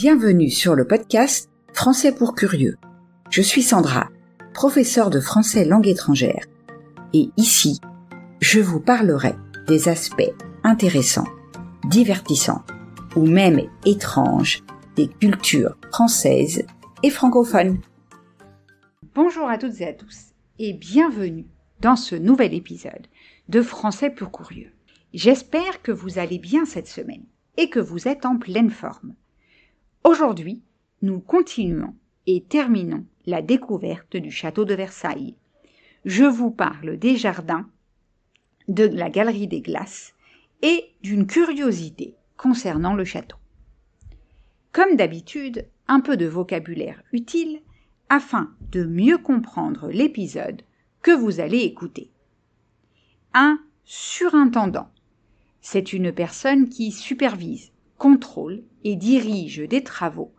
Bienvenue sur le podcast Français pour curieux. Je suis Sandra, professeure de français langue étrangère. Et ici, je vous parlerai des aspects intéressants, divertissants ou même étranges des cultures françaises et francophones. Bonjour à toutes et à tous et bienvenue dans ce nouvel épisode de Français pour curieux. J'espère que vous allez bien cette semaine et que vous êtes en pleine forme. Aujourd'hui, nous continuons et terminons la découverte du château de Versailles. Je vous parle des jardins, de la galerie des glaces et d'une curiosité concernant le château. Comme d'habitude, un peu de vocabulaire utile afin de mieux comprendre l'épisode que vous allez écouter. Un surintendant. C'est une personne qui supervise, contrôle et dirige des travaux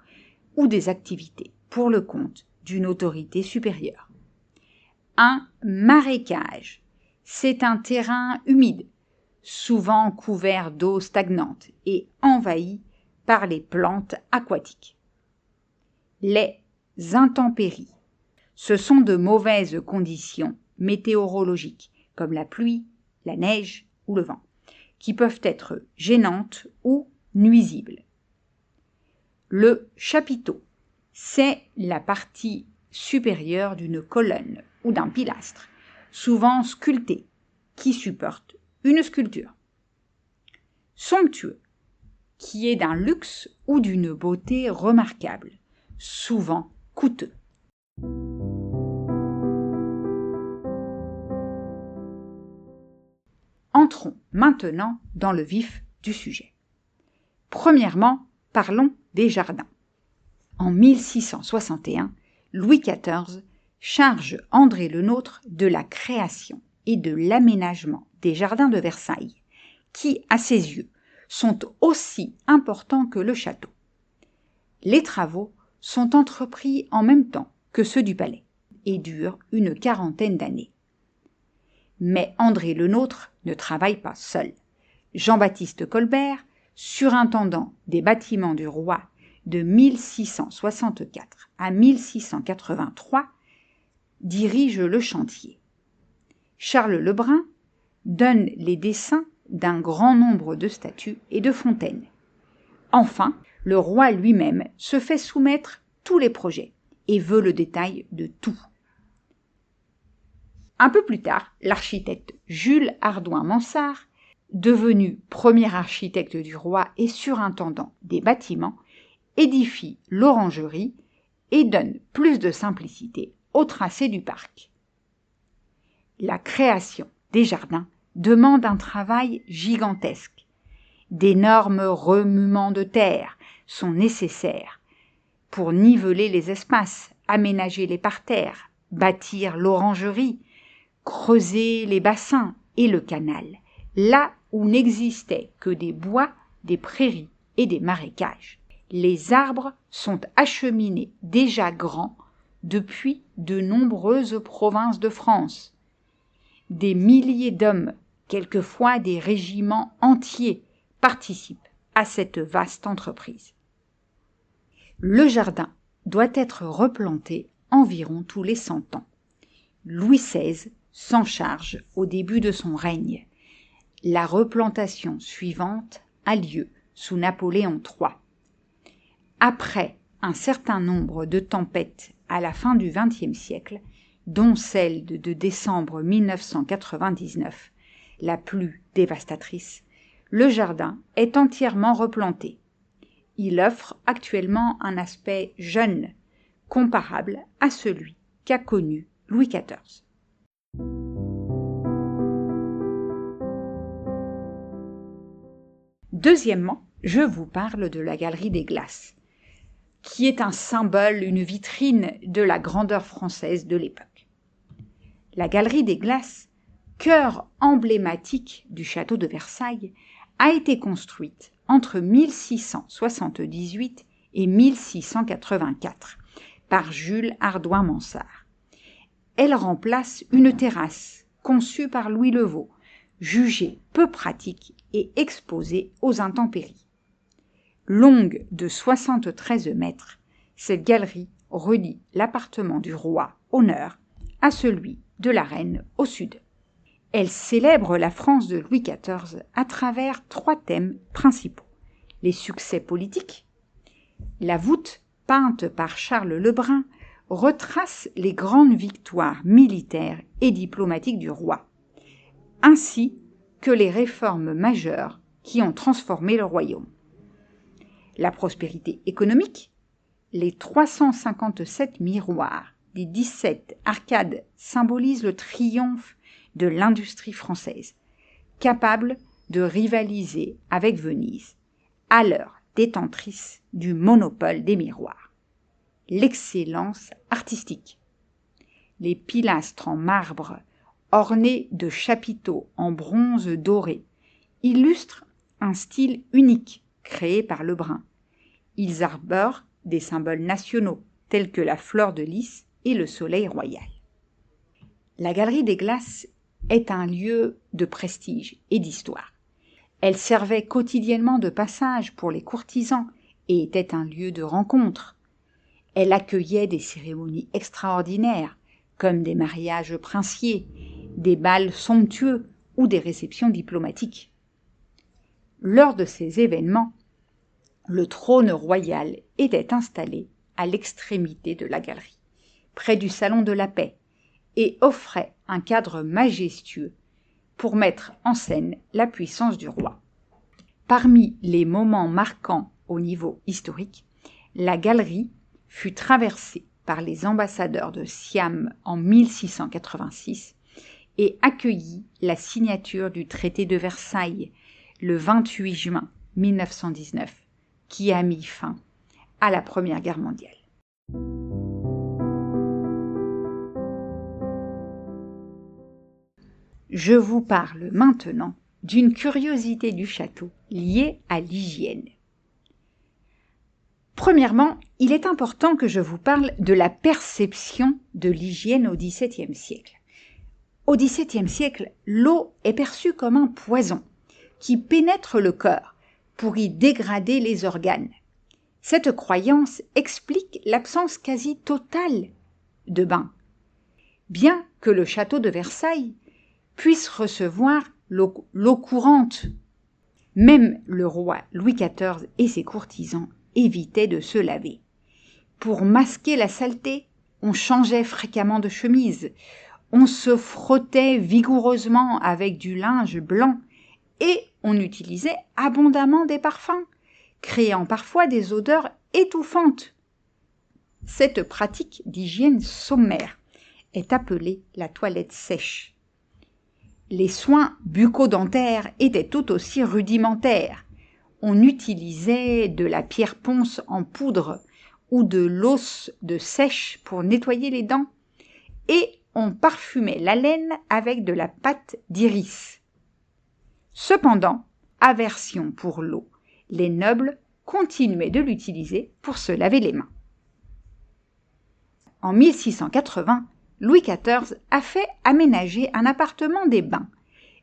ou des activités pour le compte d'une autorité supérieure. Un marécage. C'est un terrain humide, souvent couvert d'eau stagnante et envahi par les plantes aquatiques. Les intempéries. Ce sont de mauvaises conditions météorologiques, comme la pluie, la neige ou le vent, qui peuvent être gênantes ou nuisibles. Le chapiteau, c'est la partie supérieure d'une colonne ou d'un pilastre, souvent sculpté, qui supporte une sculpture. Somptueux, qui est d'un luxe ou d'une beauté remarquable, souvent coûteux. Entrons maintenant dans le vif du sujet. Premièrement, parlons des jardins. En 1661, Louis XIV charge André Le Nôtre de la création et de l'aménagement des jardins de Versailles, qui, à ses yeux, sont aussi importants que le château. Les travaux sont entrepris en même temps que ceux du palais et durent une quarantaine d'années. Mais André Le Nôtre ne travaille pas seul. Jean-Baptiste Colbert, surintendant des bâtiments du roi de 1664 à 1683, dirige le chantier. Charles Lebrun donne les dessins d'un grand nombre de statues et de fontaines. Enfin, le roi lui-même se fait soumettre tous les projets et veut le détail de tout. Un peu plus tard, l'architecte Jules Hardouin-Mansart, devenu premier architecte du roi et surintendant des bâtiments, édifie l'orangerie et donne plus de simplicité au tracé du parc. La création des jardins demande un travail gigantesque. D'énormes remuements de terre sont nécessaires pour niveler les espaces, aménager les parterres, bâtir l'orangerie, creuser les bassins et le canal, là où n'existaient que des bois, des prairies et des marécages. Les arbres sont acheminés déjà grands depuis de nombreuses provinces de France. Des milliers d'hommes, quelquefois des régiments entiers, participent à cette vaste entreprise. Le jardin doit être replanté environ tous les 100 ans. Louis XVI s'en charge au début de son règne. La replantation suivante a lieu sous Napoléon III. Après un certain nombre de tempêtes à la fin du XXe siècle, dont celle de décembre 1999, la plus dévastatrice, le jardin est entièrement replanté. Il offre actuellement un aspect jeune, comparable à celui qu'a connu Louis XIV. Deuxièmement, je vous parle de la galerie des glaces, qui est un symbole, une vitrine de la grandeur française de l'époque. La galerie des glaces, cœur emblématique du château de Versailles, a été construite entre 1678 et 1684 par Jules Hardouin-Mansart. Elle remplace une terrasse conçue par Louis Le Vau, jugée peu pratique et exposée aux intempéries. Longue de 73 mètres, cette galerie relie l'appartement du roi au nord à celui de la reine au sud. Elle célèbre la France de Louis XIV à travers 3 thèmes principaux. Les succès politiques. La voûte, peinte par Charles Lebrun, retrace les grandes victoires militaires et diplomatiques du roi, ainsi que les réformes majeures qui ont transformé le royaume. La prospérité économique. Les 357 miroirs des 17 arcades symbolisent le triomphe de l'industrie française, capable de rivaliser avec Venise, alors détentrice du monopole des miroirs. L'excellence artistique. Les pilastres en marbre, ornés de chapiteaux en bronze doré, illustrent un style unique créé par Lebrun. Ils arborent des symboles nationaux tels que la fleur de lys et le soleil royal. La Galerie des Glaces est un lieu de prestige et d'histoire. Elle servait quotidiennement de passage pour les courtisans et était un lieu de rencontre. Elle accueillait des cérémonies extraordinaires, comme des mariages princiers, des bals somptueux ou des réceptions diplomatiques. Lors de ces événements, le trône royal était installé à l'extrémité de la galerie, près du salon de la paix, et offrait un cadre majestueux pour mettre en scène la puissance du roi. Parmi les moments marquants au niveau historique, la galerie fut traversée par les ambassadeurs de Siam en 1686 et accueillit la signature du traité de Versailles le 28 juin 1919, qui a mis fin à la Première Guerre mondiale. Je vous parle maintenant d'une curiosité du château liée à l'hygiène. Premièrement, il est important que je vous parle de la perception de l'hygiène au XVIIe siècle. Au XVIIe siècle, l'eau est perçue comme un poison qui pénètre le corps pour y dégrader les organes. Cette croyance explique l'absence quasi totale de bains. Bien que le château de Versailles puisse recevoir l'eau courante, même le roi Louis XIV et ses courtisans évitaient de se laver. Pour masquer la saleté, on changeait fréquemment de chemise, on se frottait vigoureusement avec du linge blanc et on utilisait abondamment des parfums, créant parfois des odeurs étouffantes. Cette pratique d'hygiène sommaire est appelée la toilette sèche. Les soins bucco-dentaires étaient tout aussi rudimentaires. On utilisait de la pierre ponce en poudre ou de l'os de seiche pour nettoyer les dents et on parfumait la laine avec de la pâte d'iris. Cependant, aversion pour l'eau, les nobles continuaient de l'utiliser pour se laver les mains. En 1680, Louis XIV a fait aménager un appartement des bains,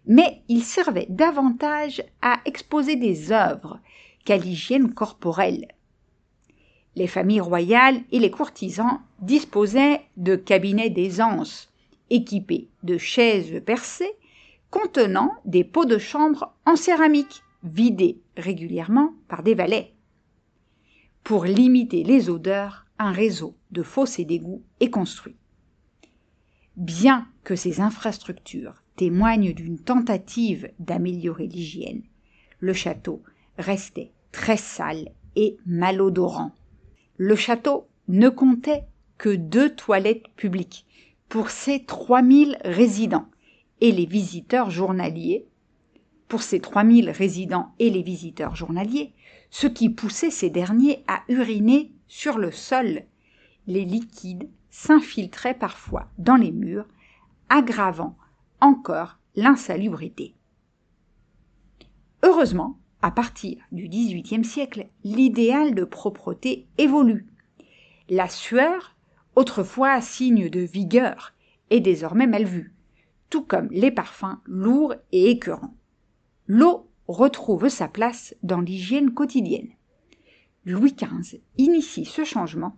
mais il servait davantage à exposer des œuvres qu'à l'hygiène corporelle. Les familles royales et les courtisans disposaient de cabinets d'aisance, équipés de chaises percées contenant des pots de chambre en céramique, vidés régulièrement par des valets. Pour limiter les odeurs, un réseau de fosses et d'égouts est construit. Bien que ces infrastructures témoignent d'une tentative d'améliorer l'hygiène, le château restait très sale et malodorant. Le château ne comptait que 2 toilettes publiques pour ses 3000 résidents et les visiteurs journaliers. Pour ces 3000 résidents et les visiteurs journaliers, ce qui poussait ces derniers à uriner sur le sol. Les liquides s'infiltraient parfois dans les murs, aggravant encore l'insalubrité. Heureusement, à partir du XVIIIe siècle, l'idéal de propreté évolue. La sueur, autrefois signe de vigueur, est désormais mal vue, tout comme les parfums lourds et écœurants. L'eau retrouve sa place dans l'hygiène quotidienne. Louis XV initie ce changement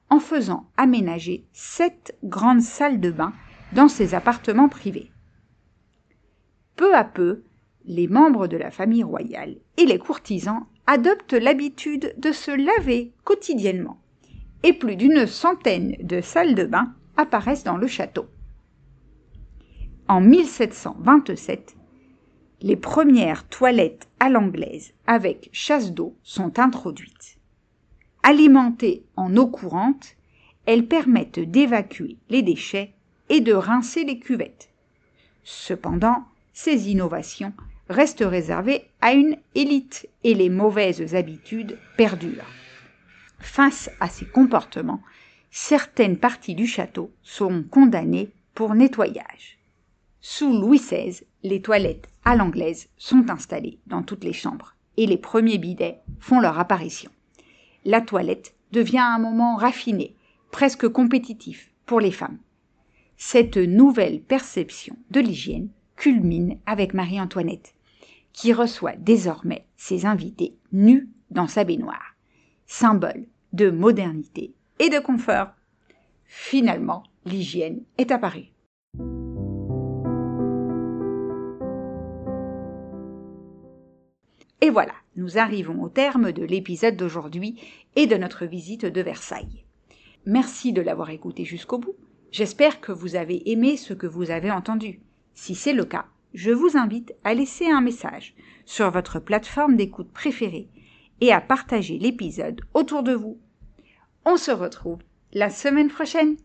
en faisant aménager 7 grandes salles de bain dans ses appartements privés. Peu à peu, les membres de la famille royale et les courtisans adoptent l'habitude de se laver quotidiennement, et plus d'une centaine de salles de bain apparaissent dans le château. En 1727, les premières toilettes à l'anglaise avec chasse d'eau sont introduites. Alimentées en eau courante, elles permettent d'évacuer les déchets et de rincer les cuvettes. Cependant, ces innovations restent réservées à une élite et les mauvaises habitudes perdurent. Face à ces comportements, certaines parties du château seront condamnées pour nettoyage. Sous Louis XVI, les toilettes à l'anglaise sont installées dans toutes les chambres et les premiers bidets font leur apparition. La toilette devient un moment raffiné, presque compétitif pour les femmes. Cette nouvelle perception de l'hygiène culmine avec Marie-Antoinette, qui reçoit désormais ses invités nus dans sa baignoire, symbole de modernité et de confort. Finalement, l'hygiène est apparue. Et voilà, nous arrivons au terme de l'épisode d'aujourd'hui et de notre visite de Versailles. Merci de l'avoir écouté jusqu'au bout. J'espère que vous avez aimé ce que vous avez entendu. Si c'est le cas, je vous invite à laisser un message sur votre plateforme d'écoute préférée et à partager l'épisode autour de vous. On se retrouve la semaine prochaine.